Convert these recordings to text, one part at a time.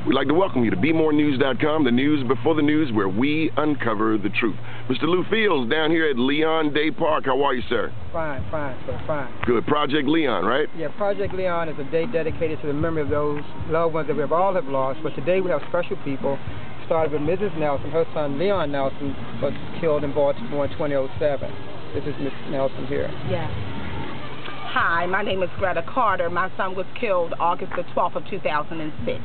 We'd like to welcome you to BeMoreNews.com, the news before the news, where we uncover the truth. Mr. Lou Fields down here at L.E.O.N. Day Park. How are you, sir? Fine, sir, fine. Good. Project L.E.O.N, right? Yeah, Project L.E.O.N is a day dedicated to the memory of those loved ones that we all have lost. But today we have special people. Started with Mrs. Nelson. Her son, Leon Nelson, was killed in Baltimore in 2007. This is Miss Nelson here. Yes. Hi, my name is Greta Carter. My son was killed August the 12th of 2006.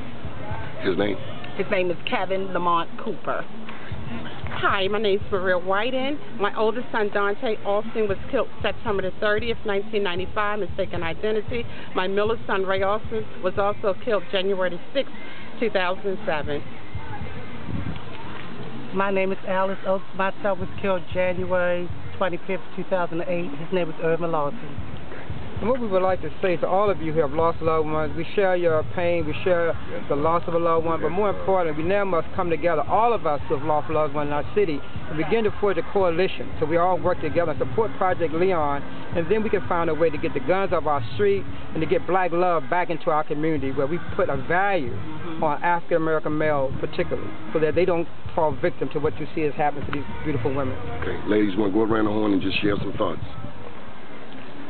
His name? His name is Kevin Lamont Cooper. Hi, my name is Mariel Whiten. My oldest son, Dante Austin, was killed September the 30th, 1995, mistaken identity. My middle son, Ray Austin, was also killed January the 6th, 2007. My name is Alice Oaks. My son was killed January 25th, 2008. His name was Irma Lawson. And what we would like to say to all of you who have lost loved ones, we share your pain, we share the loss of a loved one, but more importantly, we now must come together, all of us who have lost loved ones in our city, and begin to forge a coalition so we all work together and support Project L.E.O.N, and then we can find a way to get the guns off our street and to get black love back into our community, where we put a value on African-American males particularly, so that they don't fall victim to what you see has happened to these beautiful women. Okay, ladies, want to go around the horn and just share some thoughts?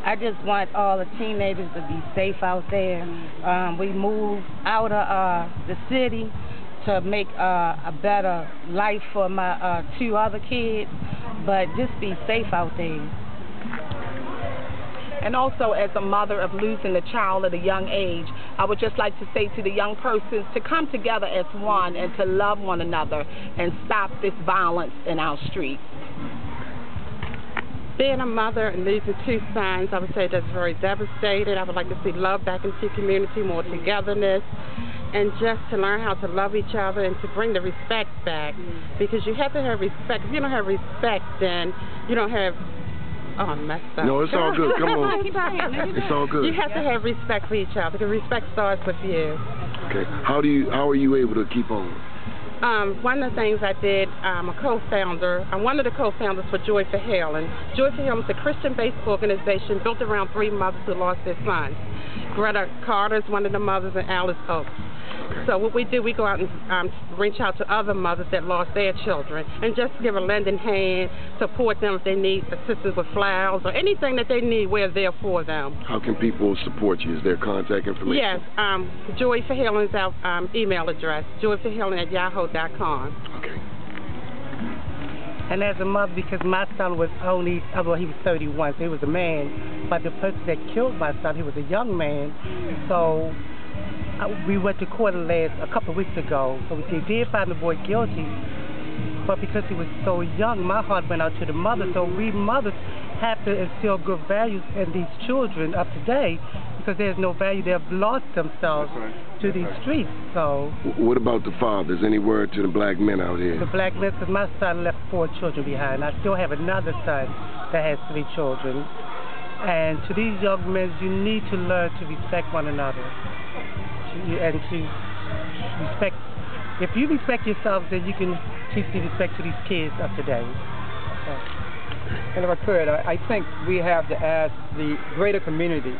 I just want all the teenagers to be safe out there. We moved out of the city to make a better life for my two other kids, but just be safe out there. And also, as a mother of losing a child at a young age, I would just like to say to the young persons to come together as one and to love one another and stop this violence in our streets. Being a mother and losing two sons, I would say that's very devastated. I would like to see love back into the community, more togetherness, and just to learn how to love each other and to bring the respect back. Because you have to have respect. If you don't have respect, then you don't have... Oh, I messed up. No, it's all good. Come on. It's all good. You have to have respect for each other, because respect starts with you. Okay. How are you able to keep on? One of the things I did, I'm one of the co-founders for Joy for Healing. Joy for Healing is a Christian-based organization built around three mothers who lost their sons. Greta Carter is one of the mothers, and Alice Oaks. So what we do, we go out and reach out to other mothers that lost their children and just give a lending hand, support them if they need assistance with flowers or anything that they need, we're there for them. How can people support you? Is there contact information? Yes, Joy for Healing is our email address, joyforhealing@yahoo.com. Okay. And as a mother, because my son was only, well, he was 31, so he was a man, but the person that killed my son, he was a young man, so we went to court a couple of weeks ago, so we did find the boy guilty, but because he was so young, my heart went out to the mother. So we mothers have to instill good values in these children up to date, because there's no value. They have lost themselves to these streets. So what about the fathers? Any word to the black men out here? The black men, because my son left 4 children behind. I still have another son that has 3 children. And to these young men, you need to learn to respect one another. And to respect, if you respect yourself, then you can teach the respect to these kids of today. And if I could, I think we have to ask the greater community,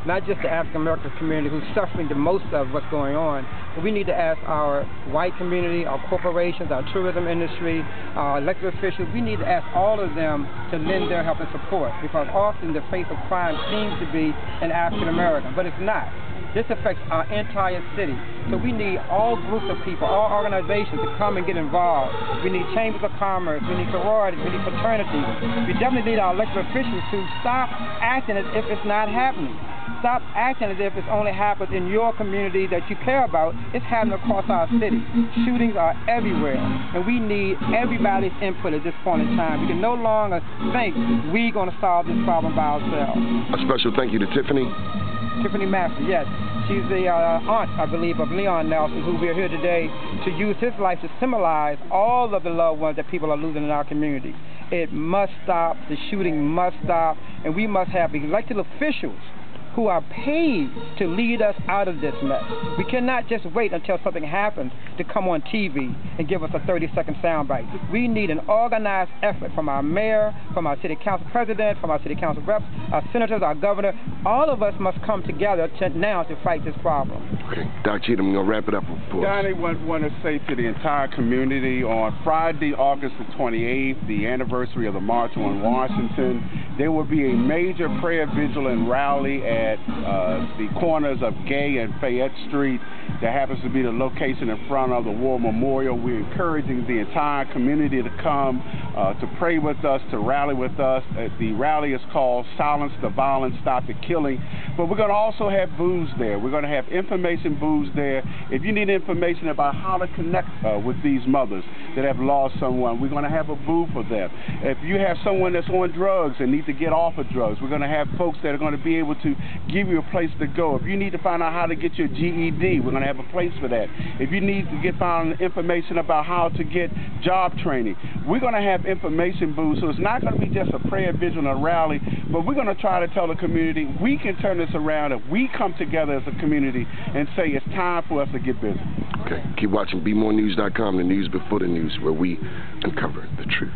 not just the African American community who's suffering the most of what's going on, but we need to ask our white community, our corporations, our tourism industry, our elected officials. We need to ask all of them to lend their help and support, because often the face of crime seems to be an African American, but it's not. This affects our entire city. So we need all groups of people, all organizations to come and get involved. We need chambers of commerce, we need sororities, we need fraternities. We definitely need our elected officials to stop acting as if it's not happening. Stop acting as if it's only happens in your community that you care about. It's happening across our city. Shootings are everywhere, and we need everybody's input at this point in time. We can no longer think we're going to solve this problem by ourselves. A special thank you to Tiffany Master, yes. She's the aunt, I believe, of Leon Nelson, who we're here today to use his life to symbolize all of the loved ones that people are losing in our community. It must stop. The shooting must stop. And we must have elected officials who are paid to lead us out of this mess. We cannot just wait until something happens to come on TV and give us a 30-second soundbite. We need an organized effort from our mayor, from our city council president, from our city council reps, our senators, our governor. All of us must come together now to fight this problem. Okay, Doc Cheatham, I'm going to wrap it up for us. Donnie, want to say to the entire community, on Friday, August the 28th, the anniversary of the March on Washington, there will be a major prayer vigil and rally at the corners of Gay and Fayette Street. That happens to be the location in front of the War Memorial. We're encouraging the entire community to come to pray with us, to rally with us. The rally is called Silence the Violence, Stop the Killing. But we're going to also have booths there. We're going to have information booths there. If you need information about how to connect with these mothers that have lost someone, we're going to have a booth for them. If you have someone that's on drugs and need to get off of drugs, we're going to have folks that are going to be able to give you a place to go. If you need to find out how to get your GED, we're going to have a place for that. If you need to find information about how to get job training, we're going to have information booths. So it's not going to be just a prayer vigil and a rally, but we're going to try to tell the community we can turn this around if we come together as a community and say it's time for us to get busy. Okay, keep watching BeMoreNews.com, the news before the news, where we uncover the truth.